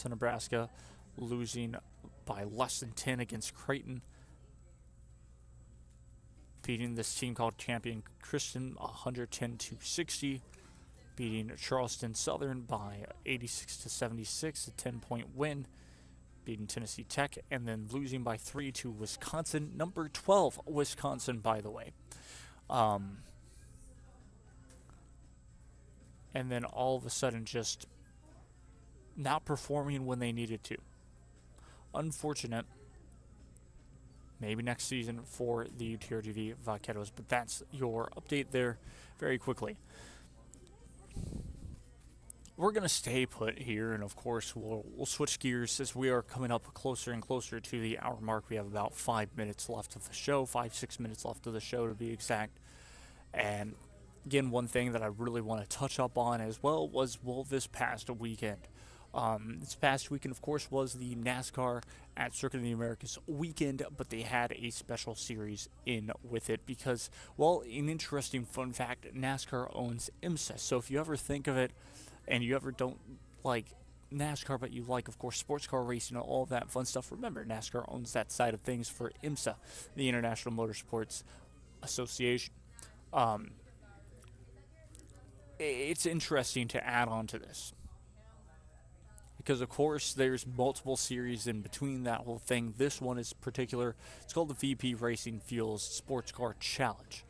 to Nebraska, losing by less than 10 against Creighton, beating this team called Champion Christian 110-60, beating Charleston Southern by 86-76, a 10-point win, beating Tennessee Tech, and then losing by 3 to Wisconsin, number 12 Wisconsin, by the way. And then all of a sudden just not performing when they needed to. Unfortunate. Maybe next season for the UTRGV Vaqueros, but that's your update there very quickly. We're going to stay put here, and of course we'll switch gears as we are coming up closer and closer to the hour mark. We have about 5 minutes left of the show, 5-6 minutes left of the show to be exact. And again, one thing that I really want to touch up on as well was, this past weekend. This past weekend, of course, was the NASCAR at Circuit of the Americas weekend, but they had a special series in with it because, well, an interesting fun fact, NASCAR owns IMSA. So if you ever think of it and you ever don't like NASCAR, but you like, of course, sports car racing and all that fun stuff, remember, NASCAR owns that side of things for IMSA, the International Motorsports Association. It's interesting to add on to this because, of course, there's multiple series in between that whole thing. This one is particular. It's called the VP Racing Fuels Sports Car Challenge.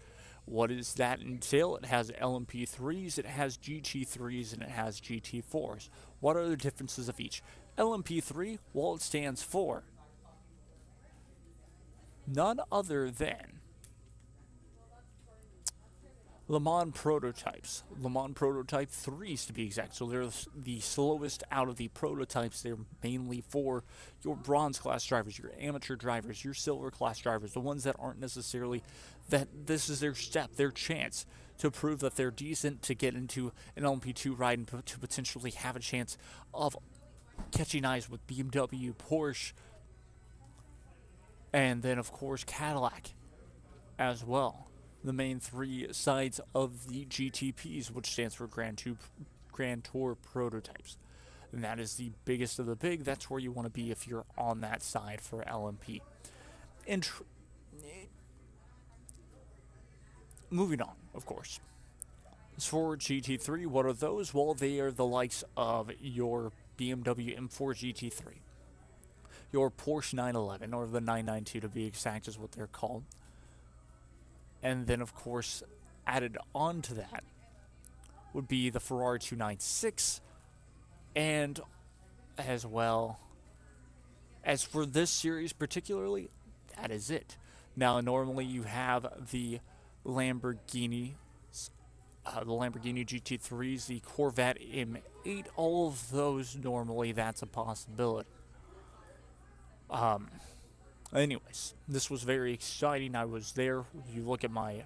What does that entail? It has LMP3s, it has GT3s, and it has GT4s. What are the differences of each? LMP3, well, it stands for none other than Le Mans prototypes. Le Mans prototype 3s to be exact. So they're the slowest out of the prototypes. They're mainly for your bronze class drivers, your amateur drivers, your silver class drivers, the ones that aren't necessarily, that this is their step, their chance to prove that they're decent, to get into an LMP2 ride and to potentially have a chance of catching eyes with BMW, Porsche, and then of course Cadillac as well. The main three sides of the GTPs, which stands for Grand Tour prototypes. And that is the biggest of the big. That's where you want to be if you're on that side for LMP. Moving on, of course. As for GT3, what are those? Well, they are the likes of your BMW M4 GT3, your Porsche 911, or the 992 to be exact is what they're called. And then, of course, added on to that would be the Ferrari 296, and as well as for this series particularly, that is it. Now, normally you have the Lamborghini GT3s, the Corvette M8, all of those normally that's a possibility. Anyways, this was very exciting. I was there. You look at my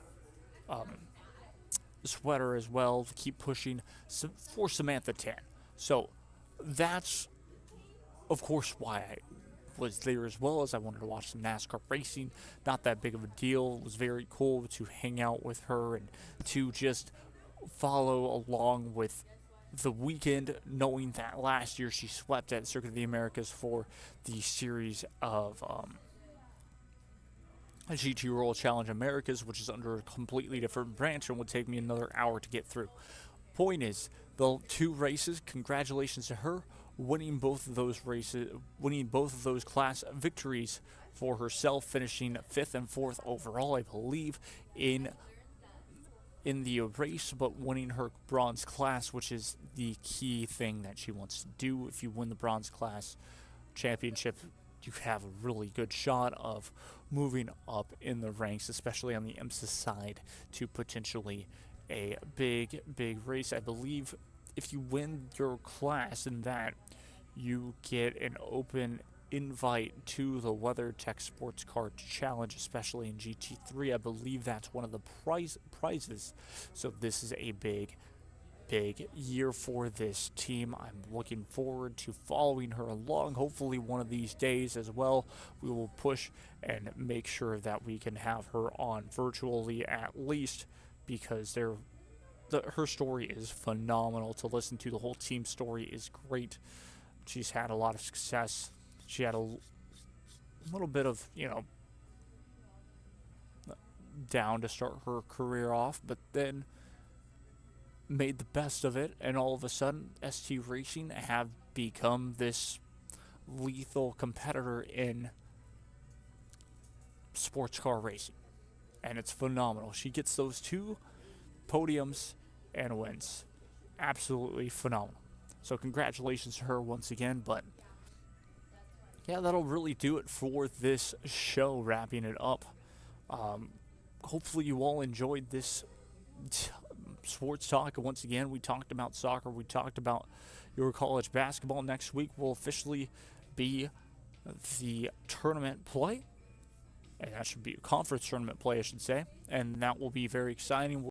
sweater as well. Keep pushing for Samantha 10. So that's, of course, why I was there as well, as I wanted to watch some NASCAR racing. Not that big of a deal. It was very cool to hang out with her and to just follow along with the weekend, knowing that last year she swept at Circuit of the Americas for the series of GT World Challenge Americas, which is under a completely different branch and would take me another hour to get through. Point is, the two races, congratulations to her, winning both of those races, winning both of those class victories for herself, finishing 5th and 4th overall, I believe, in the race, but winning her bronze class, which is the key thing that she wants to do. If you win the bronze class championship, you have a really good shot of moving up in the ranks, especially on the IMSA side, to potentially a big race. I believe if you win your class in that, you get an open invite to the WeatherTech Sports Car Challenge, especially in GT3. I believe that's one of the prizes. So this is a big year for this team. I'm looking forward to following her along. Hopefully one of these days as well, we will push and make sure that we can have her on virtually at least, because her story is phenomenal to listen to. The whole team story is great. She's had a lot of success. She had a little bit of, down to start her career off, but then made the best of it, and all of a sudden, ST Racing have become this lethal competitor in sports car racing. And it's phenomenal. She gets those 2 podiums and wins. Absolutely phenomenal. So congratulations to her once again. But yeah, that'll really do it for this show, wrapping it up. Hopefully you all enjoyed this sports talk. Once again, we talked about soccer. We talked about your college basketball. Next week will officially be the tournament play. And that should be a conference tournament play, I should say. And that will be very exciting.